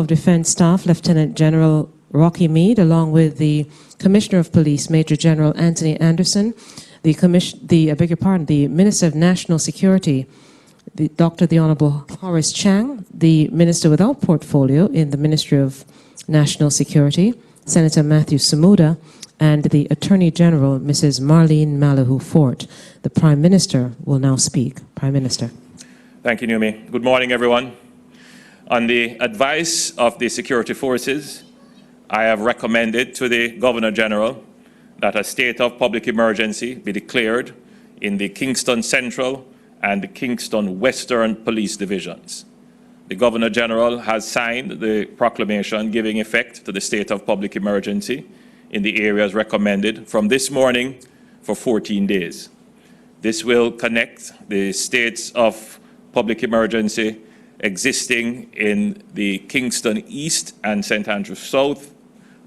of Defense Staff, Lieutenant General Rocky Mead, along with the Commissioner of Police, Major General Anthony Anderson, the Minister of National Security, the Honorable Horace Chang, the Minister without portfolio in the Ministry of National Security, Senator Matthew Samuda, and the Attorney General, Mrs. Marlene Malahoo Fort. The Prime Minister will now speak. Prime Minister. Thank you, Numi. Good morning, everyone. On the advice of the security forces, I have recommended to the Governor General that a state of public emergency be declared in the Kingston Central and the Kingston Western Police Divisions. The Governor General has signed the proclamation giving effect to the state of public emergency in the areas recommended from this morning for 14 days. This will connect the states of public emergency existing in the Kingston East and St. Andrews South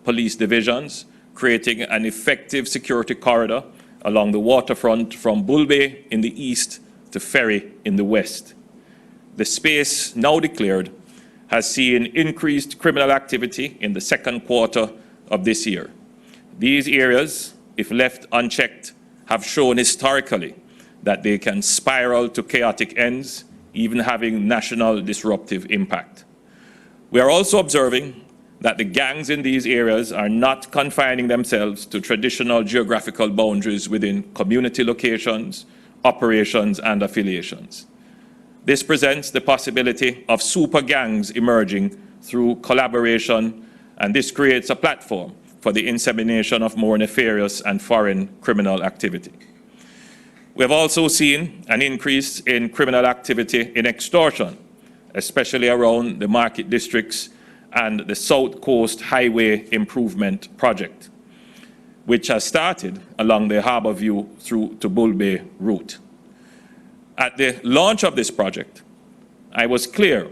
police divisions, creating an effective security corridor along the waterfront from Bull Bay in the east to Ferry in the west. The space now declared has seen increased criminal activity in the second quarter of this year. These areas, if left unchecked, have shown historically that they can spiral to chaotic ends, even having national disruptive impact. We are also observing that the gangs in these areas are not confining themselves to traditional geographical boundaries within community locations, operations, and affiliations. This presents the possibility of super gangs emerging through collaboration, and this creates a platform for the insemination of more nefarious and foreign criminal activity. We have also seen an increase in criminal activity in extortion, especially around the market districts and the South Coast Highway Improvement Project, which has started along the Harborview through to Bull Bay route. At the launch of this project, I was clear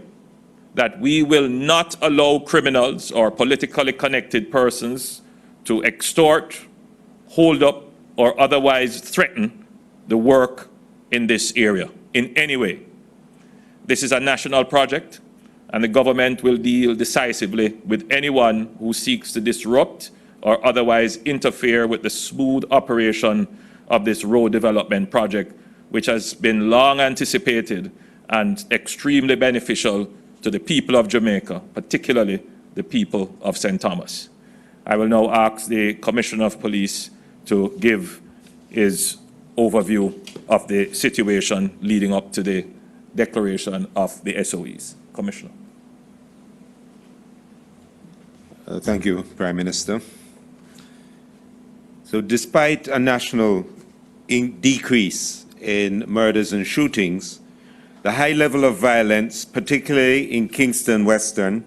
that we will not allow criminals or politically connected persons to extort, hold up, or otherwise threaten the work in this area in any way. This is a national project, and the government will deal decisively with anyone who seeks to disrupt or otherwise interfere with the smooth operation of this road development project, which has been long anticipated and extremely beneficial to the people of Jamaica, particularly the people of St. Thomas. I will now ask the Commissioner of Police to give his overview of the situation leading up to the declaration of the SOEs. Commissioner. Thank you, Prime Minister. So despite a national decrease in murders and shootings, the high level of violence, particularly in Kingston Western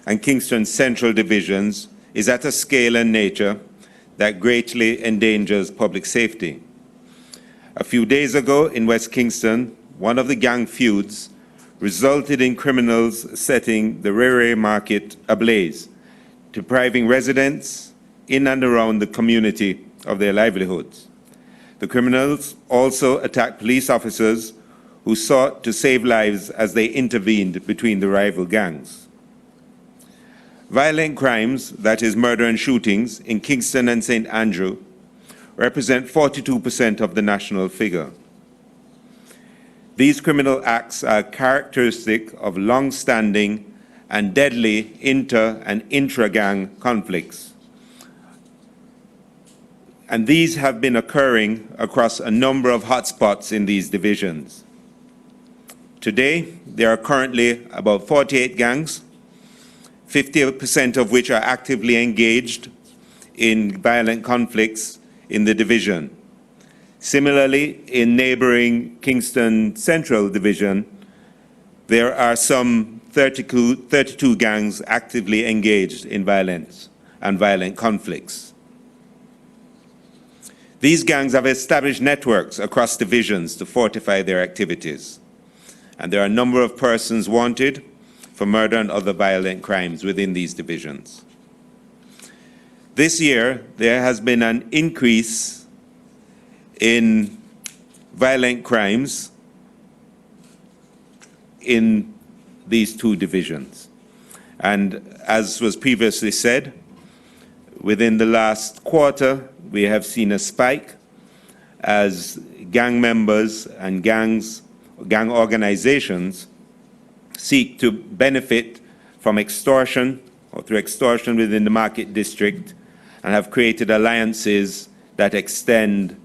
and Kingston Central divisions, is at a scale and nature that greatly endangers public safety. A few days ago in West Kingston, one of the gang feuds resulted in criminals setting the Rere Market ablaze, depriving residents in and around the community of their livelihoods. The criminals also attacked police officers who sought to save lives as they intervened between the rival gangs. Violent crimes, that is murder and shootings, in Kingston and St. Andrew represent 42% of the national figure. These criminal acts are characteristic of long-standing and deadly inter- and intra-gang conflicts. And these have been occurring across a number of hotspots in these divisions. Today, there are currently about 48 gangs, 50% of which are actively engaged in violent conflicts in the division. Similarly, in neighboring Kingston Central Division, there are some 32 gangs actively engaged in violence and violent conflicts. These gangs have established networks across divisions to fortify their activities, and there are a number of persons wanted for murder and other violent crimes within these divisions. This year, there has been an increase in violent crimes in these two divisions. And as was previously said, within the last quarter, we have seen a spike as gang members and gang organizations seek to benefit from extortion or through extortion within the market district and have created alliances that extend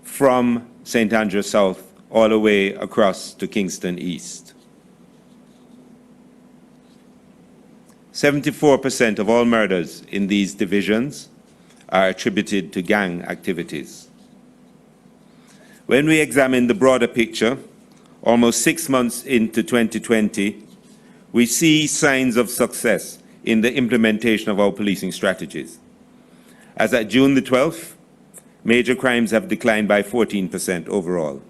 from St. Andrew South all the way across to Kingston East. 74% of all murders in these divisions are attributed to gang activities. When we examine the broader picture, almost 6 months into 2020, we see signs of success in the implementation of our policing strategies. As at June the 12th, major crimes have declined by 14% overall.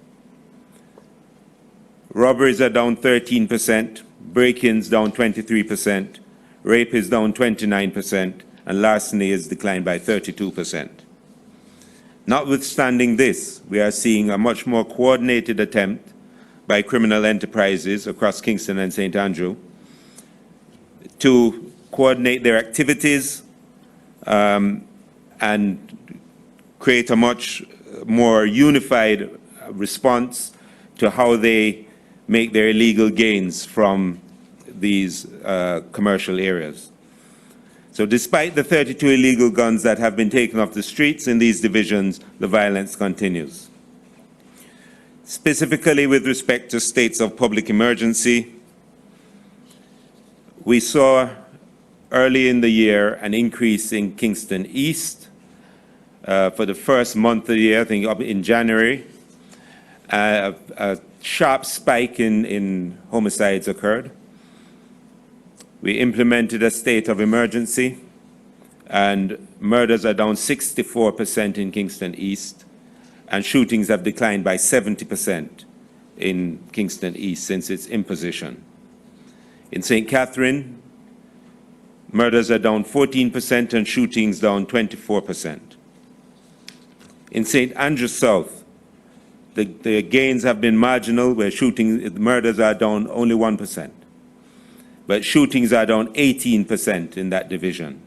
Robberies are down 13%, break-ins down 23%, rape is down 29%, and larceny is declined by 32%. Notwithstanding this, we are seeing a much more coordinated attempt by criminal enterprises across Kingston and St. Andrew to coordinate their activities and create a much more unified response to how they make their illegal gains from these commercial areas. So despite the 32 illegal guns that have been taken off the streets in these divisions, the violence continues. Specifically with respect to states of public emergency, we saw early in the year an increase in Kingston East for the first month of the year, I think up in January. A sharp spike in homicides occurred. We implemented a state of emergency, and murders are down 64% in Kingston East, and shootings have declined by 70% in Kingston East since its imposition. In St. Catherine, murders are down 14% and shootings down 24%. In St. Andrew South, the gains have been marginal, where murders are down only 1%. But shootings are down 18% in that division.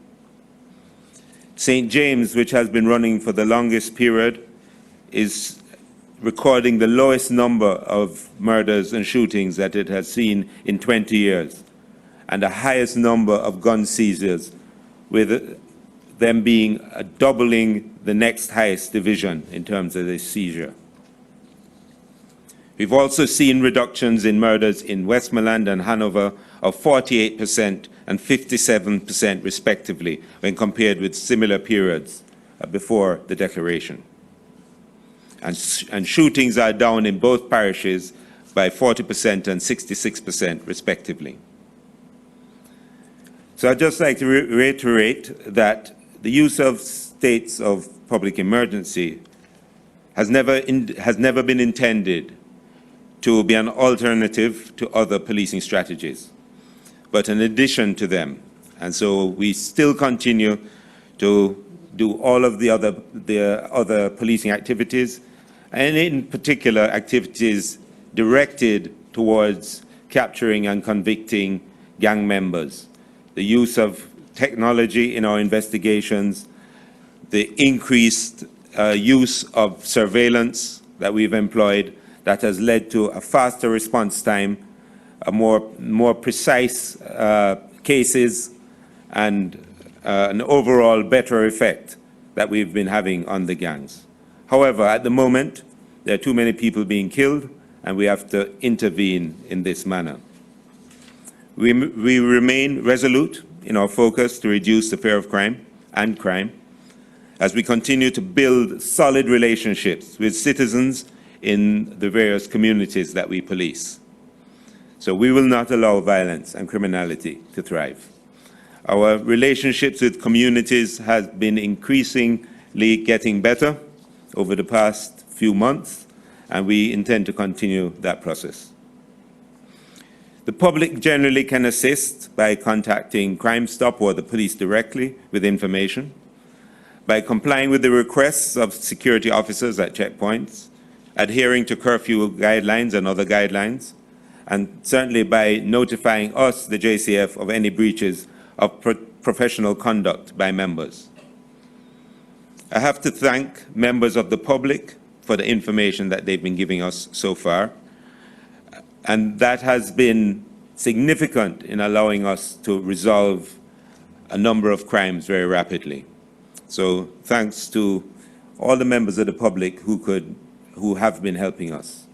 St. James, which has been running for the longest period, is recording the lowest number of murders and shootings that it has seen in 20 years, and the highest number of gun seizures, with them being doubling the next highest division in terms of the seizure. We've also seen reductions in murders in Westmoreland and Hanover of 48% and 57% respectively when compared with similar periods before the declaration. And shootings are down in both parishes by 40% and 66% respectively. So I'd just like to reiterate that the use of states of public emergency has never been intended to be an alternative to other policing strategies, but an addition to them. And so we still continue to do all of the other policing activities, and in particular activities directed towards capturing and convicting gang members. The use of technology in our investigations, the increased use of surveillance that we've employed, that has led to a faster response time, a more precise cases, and an overall better effect that we've been having on the gangs. However, at the moment, there are too many people being killed, and we have to intervene in this manner. We remain resolute in our focus to reduce the fear of crime and crime as we continue to build solid relationships with citizens in the various communities that we police. So we will not allow violence and criminality to thrive. Our relationships with communities have been increasingly getting better over the past few months, and we intend to continue that process. The public generally can assist by contacting Crime Stop or the police directly with information, by complying with the requests of security officers at checkpoints, adhering to curfew guidelines and other guidelines, and certainly by notifying us, the JCF, of any breaches of professional conduct by members. I have to thank members of the public for the information that they've been giving us so far, and that has been significant in allowing us to resolve a number of crimes very rapidly. So thanks to all the members of the public who have been helping us.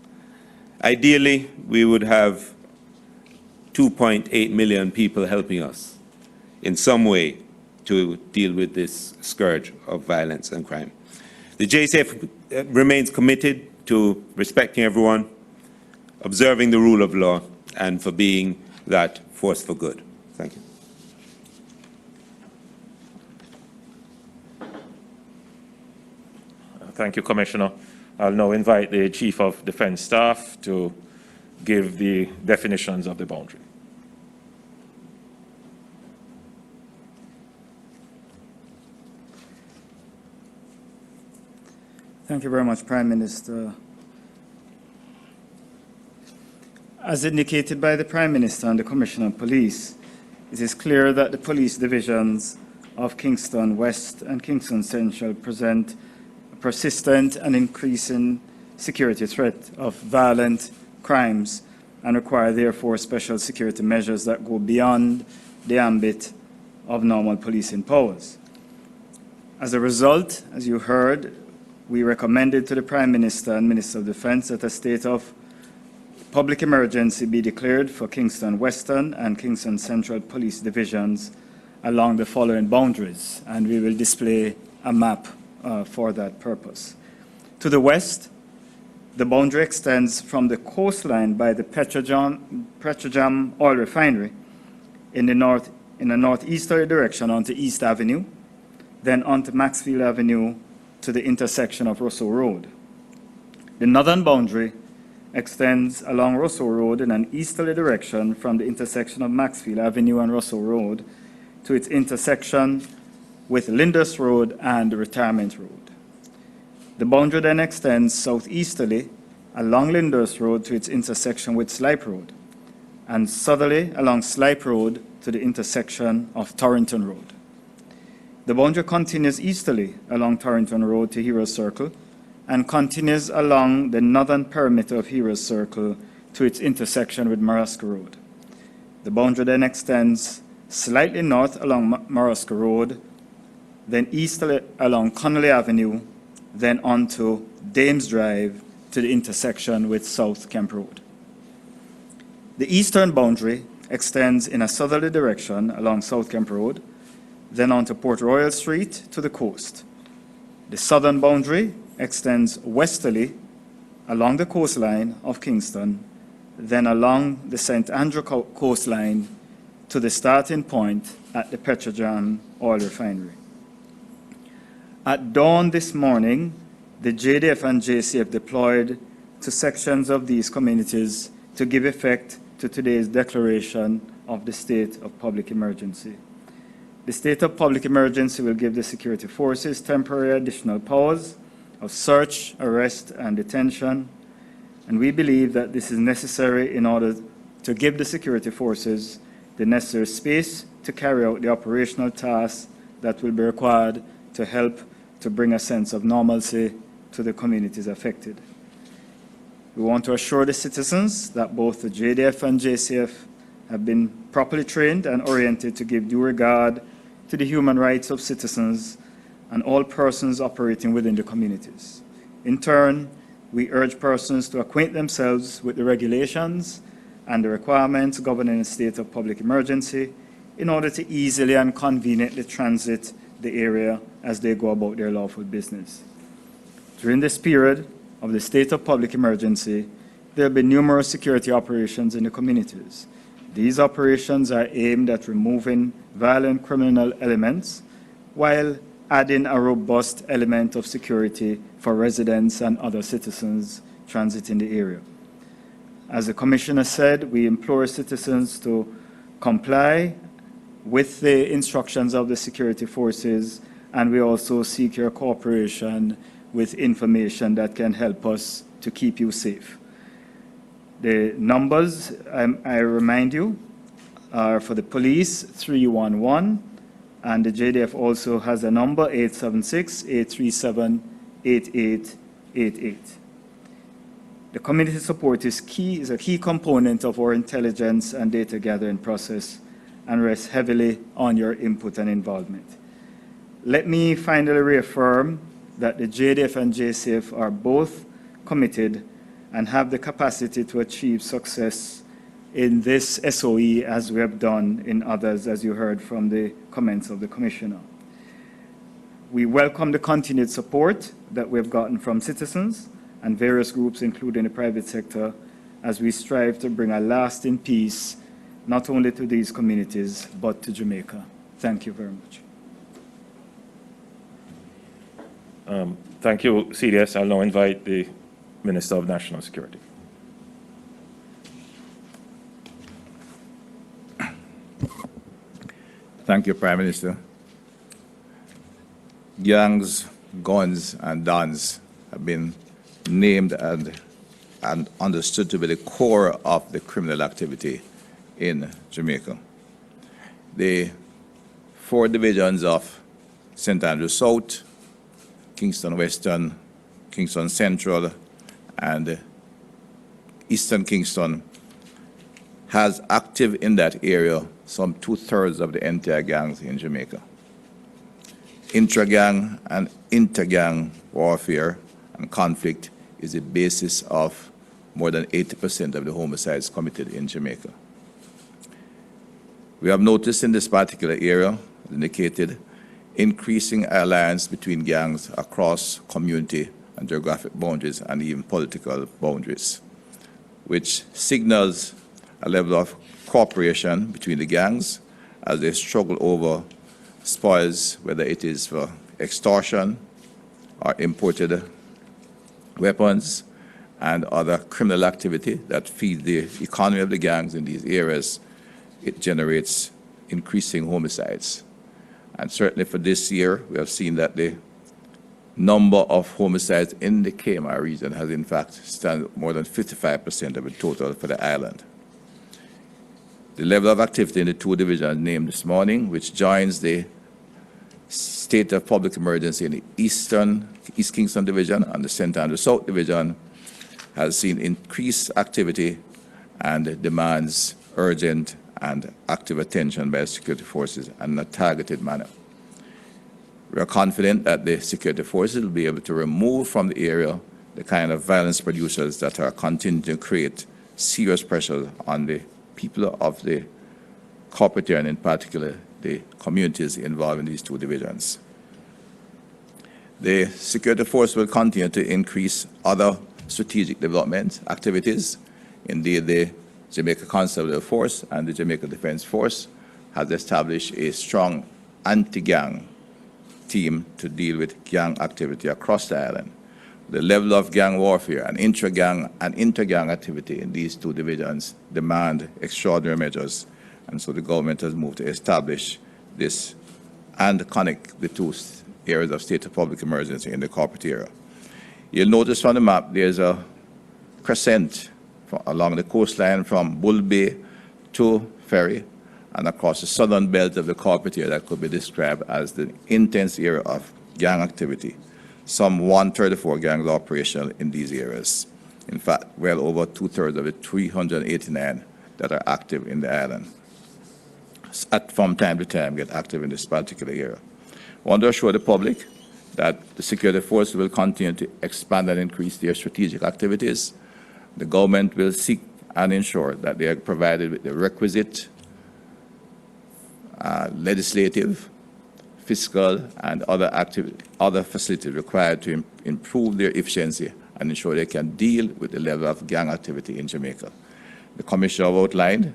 Ideally, we would have 2.8 million people helping us in some way to deal with this scourge of violence and crime. The JCF remains committed to respecting everyone, observing the rule of law, and for being that force for good. Thank you. Thank you, Commissioner. I'll now invite the Chief of Defense Staff to give the definitions of the boundary. Thank you very much, Prime Minister. As indicated by the Prime Minister and the Commissioner of Police, it is clear that the police divisions of Kingston West and Kingston Central present a persistent and increasing security threat of violent crimes and require therefore special security measures that go beyond the ambit of normal policing powers. As a result, as you heard, we recommended to the Prime Minister and Minister of Defense that a state of public emergency be declared for Kingston Western and Kingston Central Police Divisions along the following boundaries, and we will display a map for that purpose. To the west, the boundary extends from the coastline by the Petrojam Oil Refinery in a northeasterly direction onto East Avenue, then onto Maxfield Avenue to the intersection of Russell Road. The northern boundary extends along Russell Road in an easterly direction from the intersection of Maxfield Avenue and Russell Road to its intersection with Linders Road and Retirement Road. The boundary then extends southeasterly along Linders Road to its intersection with Slipe Road, and southerly along Slipe Road to the intersection of Torrington Road. The boundary continues easterly along Torrington Road to Heroes Circle and continues along the northern perimeter of Heroes Circle to its intersection with Marasca Road. The boundary then extends slightly north along Marasca Road, then easterly along Connolly Avenue, then onto Dames Drive to the intersection with South Kemp Road. The eastern boundary extends in a southerly direction along South Kemp Road, then onto Port Royal Street to the coast. The southern boundary extends westerly along the coastline of Kingston, then along the St. Andrew coastline to the starting point at the Petrojam Oil Refinery. At dawn this morning, the JDF and JCF deployed to sections of these communities to give effect to today's declaration of the state of public emergency. The state of public emergency will give the security forces temporary additional powers of search, arrest, and detention, and we believe that this is necessary in order to give the security forces the necessary space to carry out the operational tasks that will be required to help to bring a sense of normalcy to the communities affected. We want to assure the citizens that both the JDF and JCF have been properly trained and oriented to give due regard to the human rights of citizens and all persons operating within the communities. In turn, we urge persons to acquaint themselves with the regulations and the requirements governing a state of public emergency in order to easily and conveniently transit the area as they go about their lawful business. During this period of the state of public emergency, there will be numerous security operations in the communities. These operations are aimed at removing violent criminal elements while adding a robust element of security for residents and other citizens transiting the area. As the Commissioner said, we implore citizens to comply with the instructions of the security forces, and we also seek your cooperation with information that can help us to keep you safe. The numbers, I remind you, are for the police 311, and the JDF also has a number 876-837-8888. The community support is a key component of our intelligence and data gathering process and rests heavily on your input and involvement. Let me finally reaffirm that the JDF and JCF are both committed and have the capacity to achieve success in this SOE as we have done in others, as you heard from the comments of the Commissioner. We welcome the continued support that we have gotten from citizens and various groups, including the private sector, as we strive to bring a lasting peace, not only to these communities, but to Jamaica. Thank you very much. Thank you, CDS. I'll now invite the Minister of National Security. Thank you, Prime Minister. Gangs, guns, and dons have been named and understood to be the core of the criminal activity in Jamaica. The 4 divisions of St. Andrews South, Kingston Western, Kingston Central, and Eastern Kingston has active in that area some 2/3 of the entire gangs in Jamaica. Intra-gang and inter-gang warfare and conflict is the basis of more than 80% of the homicides committed in Jamaica. We have noticed in this particular area, indicated, increasing alliance between gangs across community and geographic boundaries and even political boundaries, which signals a level of cooperation between the gangs as they struggle over spoils, whether it is for extortion or imported weapons and other criminal activity that feed the economy of the gangs in these areas. It generates increasing homicides. And certainly for this year, we have seen that the number of homicides in the KMR region has in fact stand more than 55% of the total for the island. The level of activity in the 2 divisions named this morning, which joins the state of public emergency in the East Kingston Division and the St. Andrews South Division, has seen increased activity and demands urgent and active attention by security forces in a targeted manner. We are confident that the security forces will be able to remove from the area the kind of violence producers that are continuing to create serious pressure on the people of the corporate area, and in particular the communities involved in these 2 divisions. The security force will continue to increase other strategic development activities. Indeed, the Jamaica Constabulary Force and the Jamaica Defense Force has established a strong anti-gang team to deal with gang activity across the island. The level of gang warfare and intra-gang and inter-gang activity in these 2 divisions demand extraordinary measures, and so the government has moved to establish this and connect the 2 areas of state of public emergency in the corporate area. You'll notice from the map there's a crescent along the coastline from Bull Bay to Ferry and across the southern belt of the corporate area that could be described as the intense area of gang activity. Some 134 gangs operational in these areas. In fact, well over 2/3 of the 389 that are active in the island. From time to time get active in this particular area. I want to assure the public that the security forces will continue to expand and increase their strategic activities. The government will seek and ensure that they are provided with the requisite legislative, fiscal, and other facilities required to improve their efficiency and ensure they can deal with the level of gang activity in Jamaica. The Commissioner outlined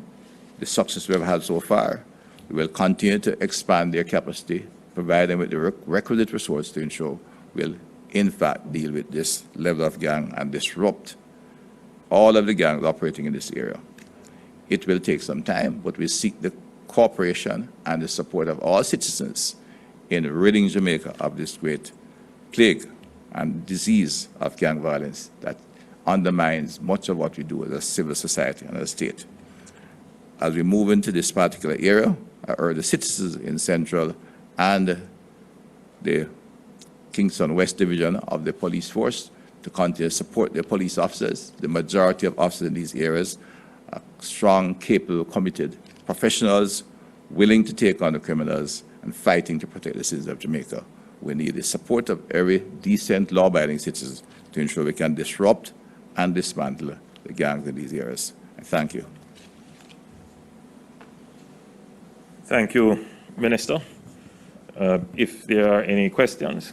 the success we have had so far. We will continue to expand their capacity, provide them with the requisite resources to ensure we'll in fact deal with this level of gang and disrupt all of the gangs operating in this area. It will take some time, but we seek the cooperation and the support of all citizens in ridding Jamaica of this great plague and disease of gang violence that undermines much of what we do as a civil society and as a state. As we move into this particular area, I urge the citizens in Central and the Kingston West Division of the police force to continue to support their police officers. The majority of officers in these areas are strong, capable, committed professionals, willing to take on the criminals and fighting to protect the citizens of Jamaica. We need the support of every decent, law-abiding citizen to ensure we can disrupt and dismantle the gangs in these areas. And thank you. Thank you, Minister. If there are any questions.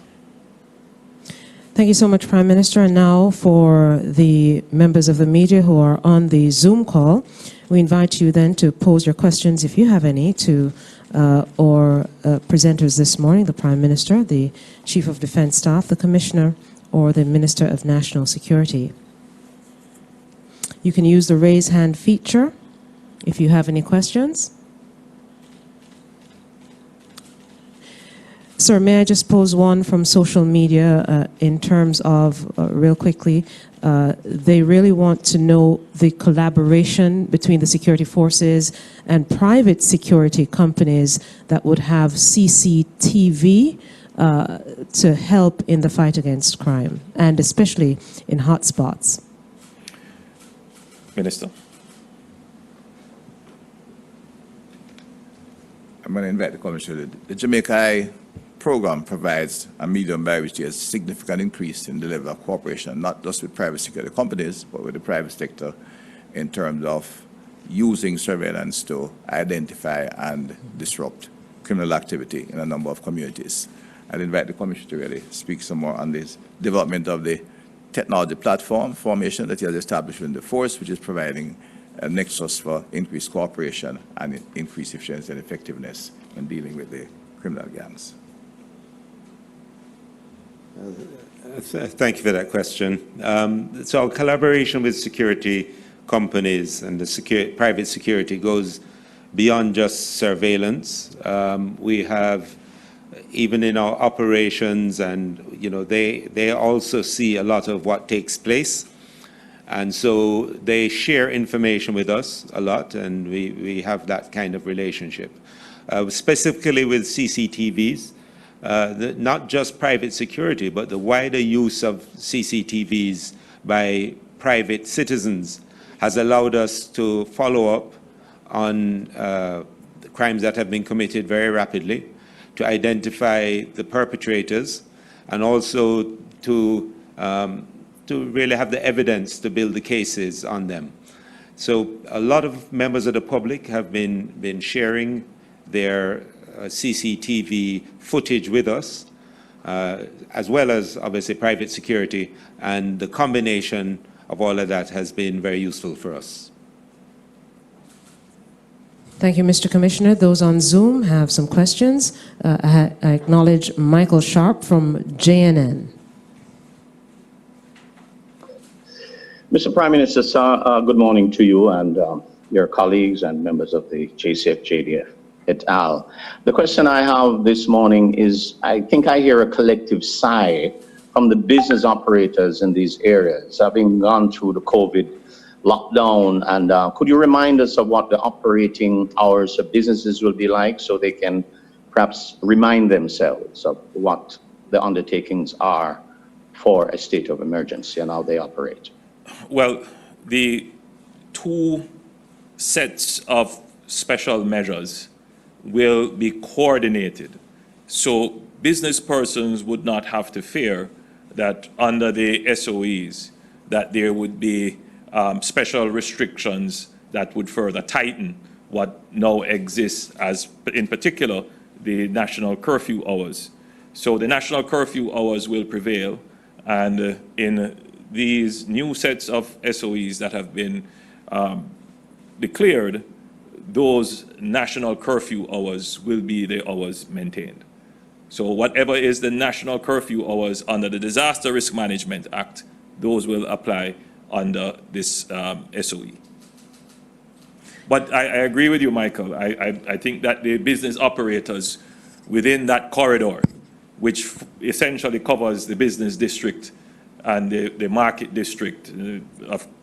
Thank you so much, Prime Minister. And now for the members of the media who are on the Zoom call, we invite you then to pose your questions, if you have any, to presenters this morning, the Prime Minister, the Chief of Defence Staff, the Commissioner, or the Minister of National Security. You can use the raise hand feature if you have any questions. Sir, may I just pose one from social media in terms of, real quickly, they really want to know the collaboration between the security forces and private security companies that would have CCTV to help in the fight against crime, and especially in hotspots. Minister. I'm going to invite the Commissioner. The Jamaica program provides a medium by which there is a significant increase in the level of cooperation, not just with private security companies, but with the private sector in terms of using surveillance to identify and disrupt criminal activity in a number of communities. I'd invite the Commissioner to really speak some more on this development of the technology platform formation that he has established in the force, which is providing a nexus for increased cooperation and increased efficiency and effectiveness in dealing with the criminal gangs. Thank you for that question. So our collaboration with security companies and the private security goes beyond just surveillance. We have, even in our operations, and they also see a lot of what takes place, and so they share information with us a lot, and we have that kind of relationship. Specifically with CCTVs, not just private security, but the wider use of CCTVs by private citizens has allowed us to follow up on the crimes that have been committed very rapidly, to identify the perpetrators, and also to really have the evidence to build the cases on them. So a lot of members of the public have been sharing their CCTV footage with us, as well as obviously private security, and the combination of all of that has been very useful for us. Thank you, Mr. Commissioner. Those on Zoom have some questions. I acknowledge Michael Sharp from JNN. Mr. Prime Minister, sir, good morning to you and your colleagues and members of the JCF, JDF, et al. The question I have this morning is, I think I hear a collective sigh from the business operators in these areas, having gone through the COVID lockdown, and could you remind us of what the operating hours of businesses will be like, so they can perhaps remind themselves of what the undertakings are for a state of emergency and how they operate? Well, the two sets of special measures will be coordinated, so business persons would not have to fear that under the SOEs that there would be special restrictions that would further tighten what now exists, as in particular the national curfew hours. So the national curfew hours will prevail, and in these new sets of SOEs that have been declared, those national curfew hours will be the hours maintained. So whatever is the national curfew hours under the Disaster Risk Management Act, those will apply under this SOE. But I agree with you, Michael. I think that the business operators within that corridor, which essentially covers the business district and the market district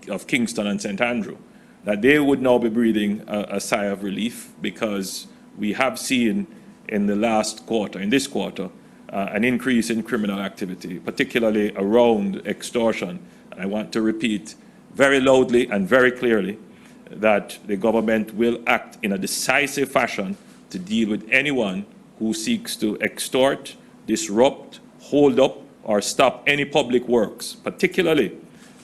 of Kingston and St. Andrew, that they would now be breathing a sigh of relief, because we have seen in the last quarter, in this quarter, an increase in criminal activity, particularly around extortion. And I want to repeat very loudly and very clearly that the government will act in a decisive fashion to deal with anyone who seeks to extort, disrupt, hold up, or stop any public works, particularly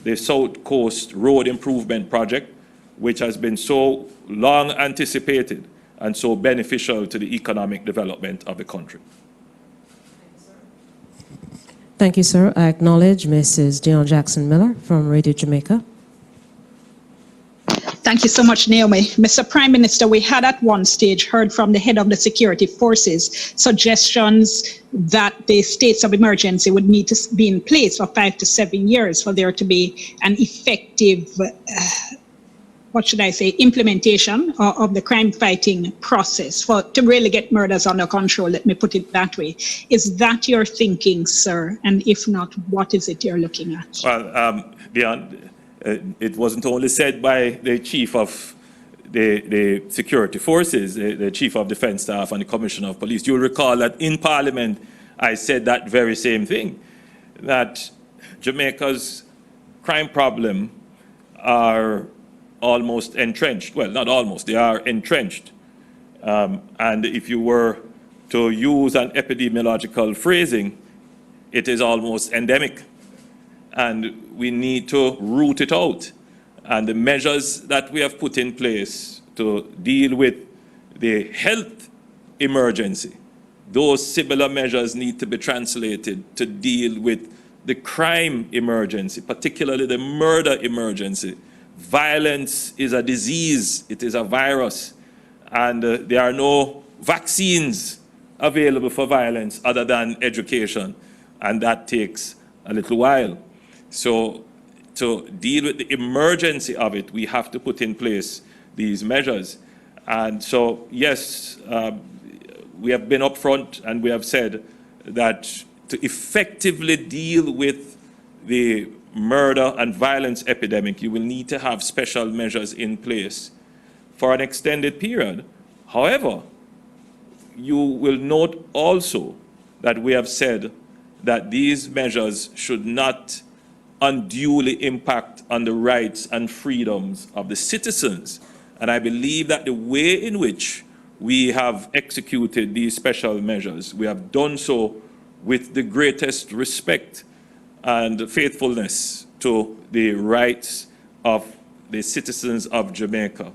the South Coast Road Improvement Project, which has been so long anticipated and so beneficial to the economic development of the country. Thank you, sir. I acknowledge Mrs. Dion Jackson-Miller from Radio Jamaica. Thank you so much, Naomi. Mr. Prime Minister, we had at one stage heard from the head of the security forces suggestions that the states of emergency would need to be in place for 5 to 7 years for there to be an effective, implementation of the crime fighting process to really get murders under control, let me put it that way. Is that your thinking, sir? And if not, what is it you're looking at? Well, Dion, it wasn't only said by the chief of the security forces, the chief of defense staff and the commissioner of police. You'll recall that in Parliament, I said that very same thing, that Jamaica's crime problem are almost entrenched. Well, not almost, they are entrenched. And if you were to use an epidemiological phrasing, it is almost endemic. And we need to root it out. And the measures that we have put in place to deal with the health emergency, those similar measures need to be translated to deal with the crime emergency, particularly the murder emergency. Violence is a disease, it is a virus, and there are no vaccines available for violence other than education, and that takes a little while. So to deal with the emergency of it, we have to put in place these measures. And so, yes, we have been upfront and we have said that to effectively deal with the murder and violence epidemic, you will need to have special measures in place for an extended period. However, you will note also that we have said that these measures should not unduly impact on the rights and freedoms of the citizens. And I believe that the way in which we have executed these special measures, we have done so with the greatest respect and faithfulness to the rights of the citizens of Jamaica.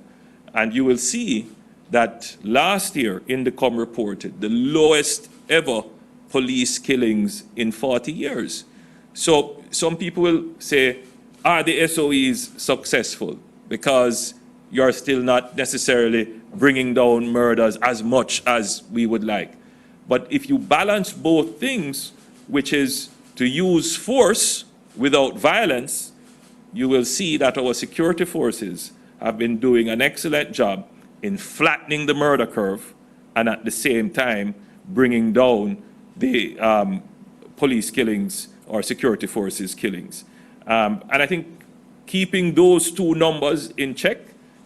And you will see that last year in the COM reported the lowest ever police killings in 40 years. So some people will say, are the SOEs successful? Because you're still not necessarily bringing down murders as much as we would like. But if you balance both things, which is to use force without violence, you will see that our security forces have been doing an excellent job in flattening the murder curve and at the same time bringing down the police killings or security forces killings. And I think keeping those two numbers in check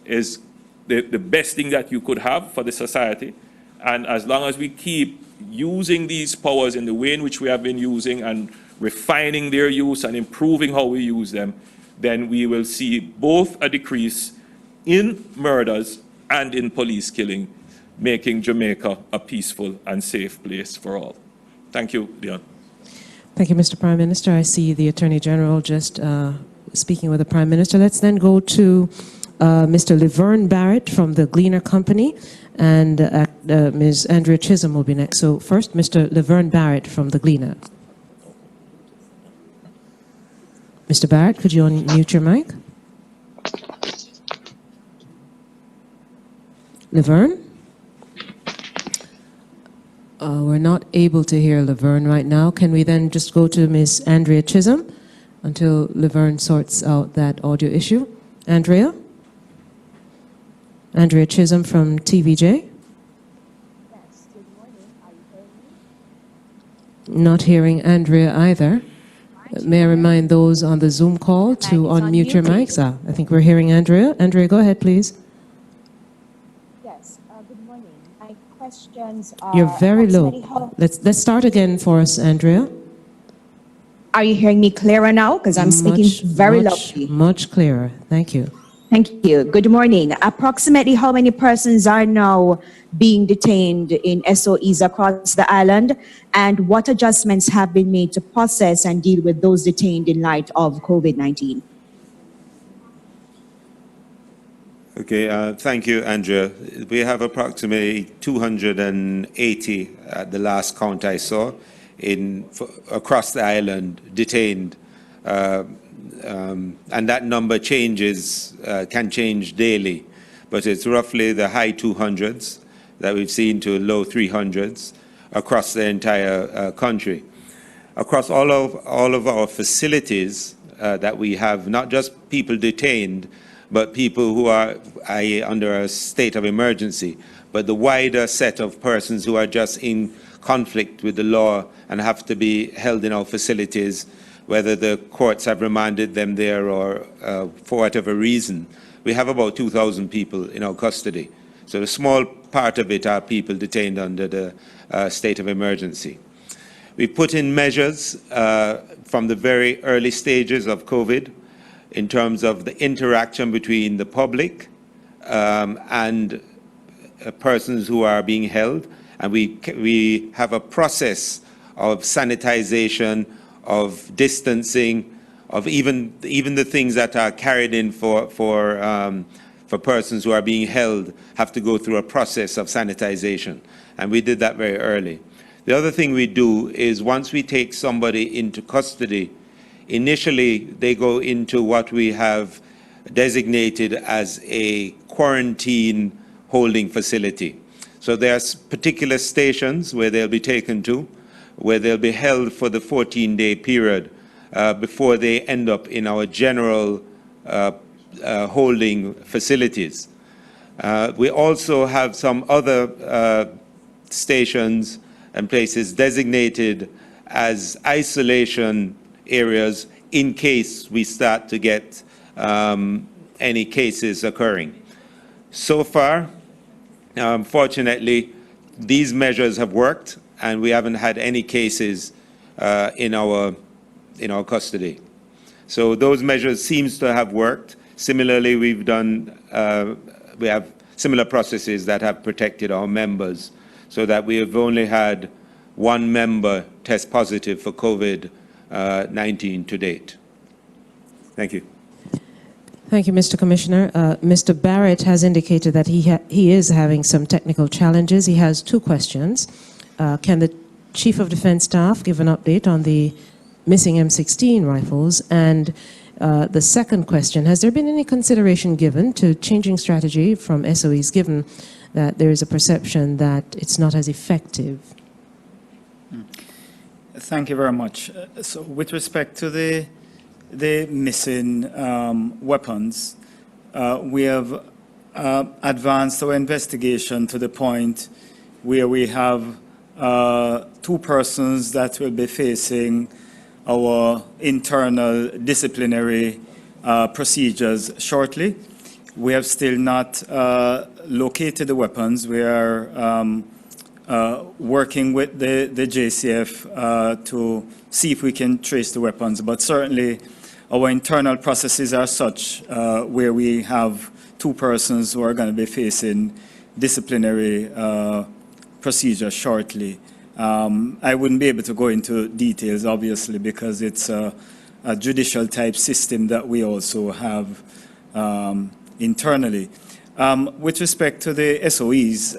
is the best thing that you could have for the society. And as long as we keep using these powers in the way in which we have been using and refining their use and improving how we use them, then we will see both a decrease in murders and in police killing, making Jamaica a peaceful and safe place for all. Thank you, Dion. Thank you, Mr. Prime Minister. I see the Attorney General just speaking with the Prime Minister. Let's then go to Mr. Laverne Barrett from the Gleaner Company, and Ms. Andrea Chisholm will be next. So first, Mr. Laverne Barrett from the Gleaner. Mr. Barrett, could you unmute your mic? Laverne? We're not able to hear Laverne right now. Can we then just go to Ms. Andrea Chisholm until Laverne sorts out that audio issue? Andrea? Andrea Chisholm from TVJ? Yes, good morning. Are you hearing me? Not hearing Andrea either. My May I remind those on the Zoom call to unmute your mics? I think we're hearing Andrea. Andrea, go ahead, please. Yes, good morning. My questions are... You're very low. Let's start again for us, Andrea. Are you hearing me clearer now? Because I'm speaking very loudly. Much clearer. Thank you. Thank you. Good morning. Approximately how many persons are now being detained in SOEs across the island? And what adjustments have been made to process and deal with those detained in light of COVID-19? Okay, thank you, Andrea. We have approximately 280 at the last count I saw across the island detained. And that number changes, can change daily, but it's roughly the high 200s that we've seen to low 300s across the entire country. Across all of our facilities that we have, not just people detained, but people who are under a state of emergency, but the wider set of persons who are just in conflict with the law and have to be held in our facilities, whether the courts have remanded them there or for whatever reason. We have about 2,000 people in our custody. So a small part of it are people detained under the state of emergency. We put in measures from the very early stages of COVID in terms of the interaction between the public and persons who are being held. And we have a process of sanitization, of distancing, of even the things that are carried in for persons who are being held have to go through a process of sanitization. And we did that very early. The other thing we do is once we take somebody into custody, initially they go into what we have designated as a quarantine holding facility. So there's particular stations where they'll be taken to, where they'll be held for the 14-day period before they end up in our general holding facilities. We also have some other stations and places designated as isolation areas in case we start to get any cases occurring. So far, fortunately, these measures have worked, and we haven't had any cases in our custody. So those measures seems to have worked. Similarly, we have similar processes that have protected our members, so that we have only had one member test positive for COVID-19 to date. Thank you. Thank you, Mr. Commissioner. Mr. Barrett has indicated that he is having some technical challenges. He has two questions. Can the Chief of Defense Staff give an update on the missing M16 rifles? And the second question, has there been any consideration given to changing strategy from SOEs, given that there is a perception that it's not as effective? Thank you very much. So with respect to the missing weapons, we have advanced our investigation to the point where we have two persons that will be facing our internal disciplinary procedures shortly. We have still not located the weapons. We are working with the JCF to see if we can trace the weapons, but certainly our internal processes are such where we have two persons who are going to be facing disciplinary procedure shortly. I wouldn't be able to go into details, obviously, because it's a judicial type system that we also have internally. With respect to the SOEs,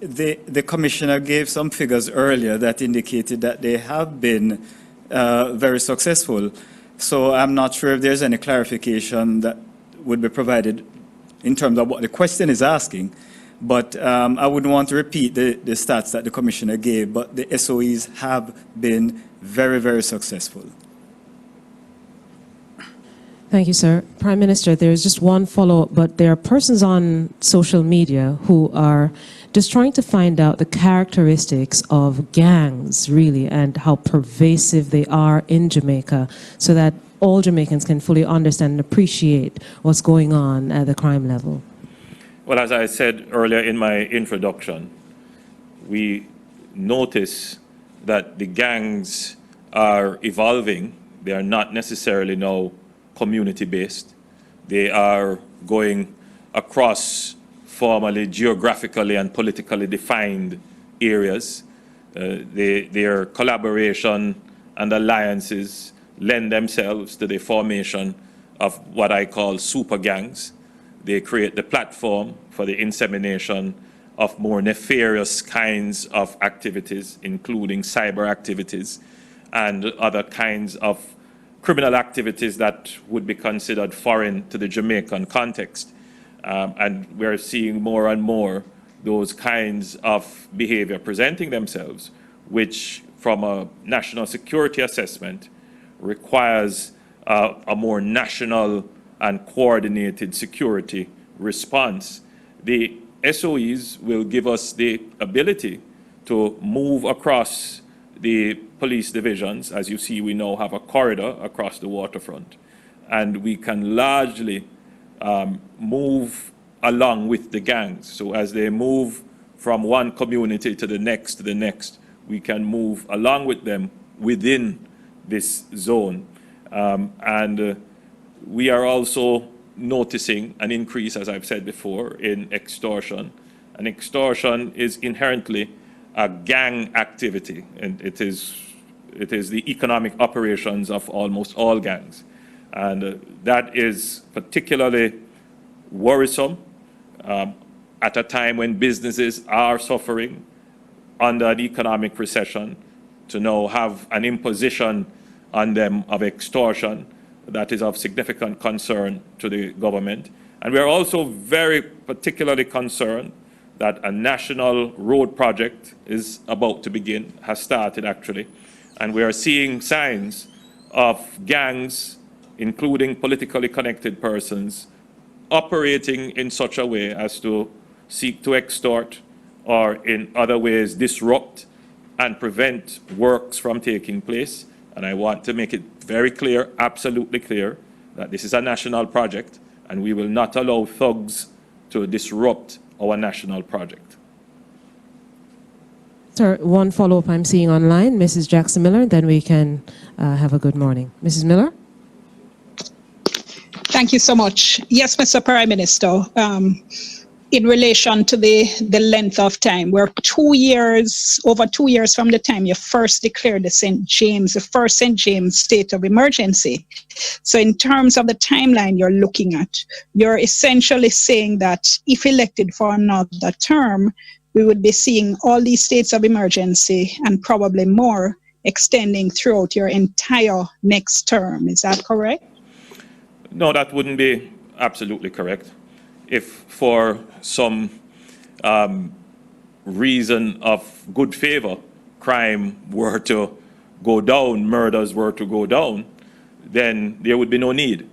the Commissioner gave some figures earlier that indicated that they have been very successful. So I'm not sure if there's any clarification that would be provided in terms of what the question is asking. But I wouldn't want to repeat the stats that the Commissioner gave, but the SOEs have been very, very successful. Thank you, sir. Prime Minister, there's just one follow-up, but there are persons on social media who are just trying to find out the characteristics of gangs, really, and how pervasive they are in Jamaica, so that all Jamaicans can fully understand and appreciate what's going on at the crime level. Well, as I said earlier in my introduction, we notice that the gangs are evolving. They are not necessarily now community-based. They are going across formally, geographically, and politically defined areas. Their collaboration and alliances lend themselves to the formation of what I call super gangs. They create the platform for the insemination of more nefarious kinds of activities, including cyber activities and other kinds of criminal activities that would be considered foreign to the Jamaican context. And we're seeing more and more those kinds of behavior presenting themselves, which from a national security assessment requires a more national and coordinated security response. The SOEs will give us the ability to move across the police divisions. As you see, we now have a corridor across the waterfront, and we can largely move along with the gangs. So as they move from one community to the next, we can move along with them within this zone. We are also noticing an increase, as I've said before, in extortion. And extortion is inherently a gang activity, and it is the economic operations of almost all gangs. And that is particularly worrisome at a time when businesses are suffering under an economic recession, to now have an imposition on them of extortion that is of significant concern to the government. And we are also very particularly concerned that a national road project is about to begin, has started actually, and we are seeing signs of gangs, including politically connected persons, operating in such a way as to seek to extort or in other ways disrupt and prevent works from taking place. And I want to make it very clear, absolutely clear, that this is a national project and we will not allow thugs to disrupt our national project. Sir, one follow-up I'm seeing online, Mrs. Jackson Miller, then we can have a good morning. Mrs. Miller? Thank you so much. Yes, Mr. Prime Minister, in relation to the length of time, we're over 2 years from the time you first declared the first St. James state of emergency. So in terms of the timeline you're looking at, you're essentially saying that if elected for another term, we would be seeing all these states of emergency and probably more extending throughout your entire next term. Is that correct? No, that wouldn't be absolutely correct. If for some reason of good favor, crime were to go down, murders were to go down, then there would be no need.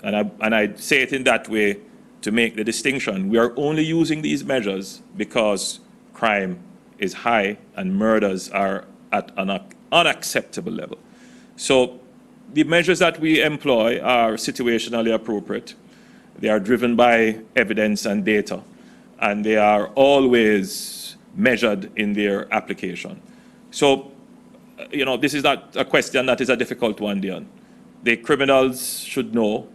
And I say it in that way to make the distinction. We are only using these measures because crime is high and murders are at an unacceptable level. So the measures that we employ are situationally appropriate. They are driven by evidence and data, and they are always measured in their application. So, this is not a question that is a difficult one, Dion. The criminals should know.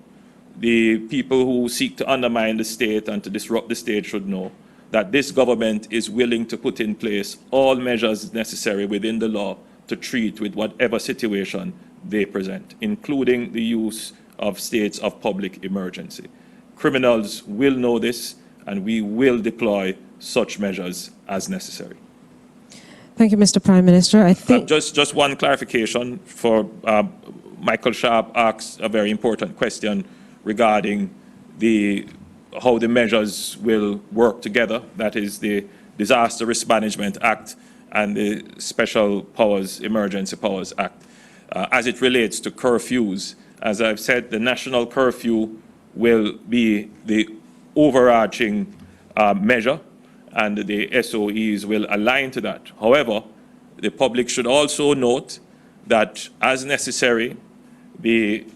The people who seek to undermine the state and to disrupt the state should know that this government is willing to put in place all measures necessary within the law to treat with whatever situation they present, including the use of states of public emergency. Criminals will know this, and we will deploy such measures as necessary. Thank you, Mr. Prime Minister. I think just one clarification for Michael Sharp asked a very important question regarding how the measures will work together. That is the Disaster Risk Management Act and the Special Powers, Emergency Powers Act. As it relates to curfews As I've said, the national curfew will be the overarching measure, and the SOEs will align to that. However, the public should also note that, as necessary, the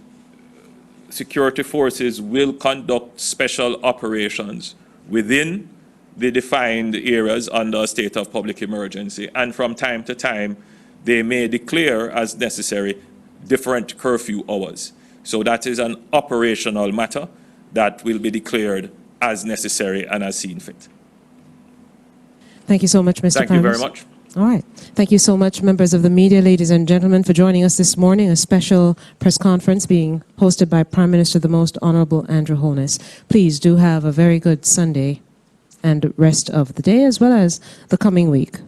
security forces will conduct special operations within the defined areas under a state of public emergency, and from time to time, they may declare, as necessary, different curfew hours. So that is an operational matter that will be declared as necessary and as seen fit. Thank you so much, Mr. Thank you very Minister. much. All right. Thank you so much, members of the media, ladies and gentlemen, for joining us this morning. A special press conference being hosted by Prime Minister the Most Honorable Andrew Holness. Please do have a very good Sunday and rest of the day, as well as the coming week.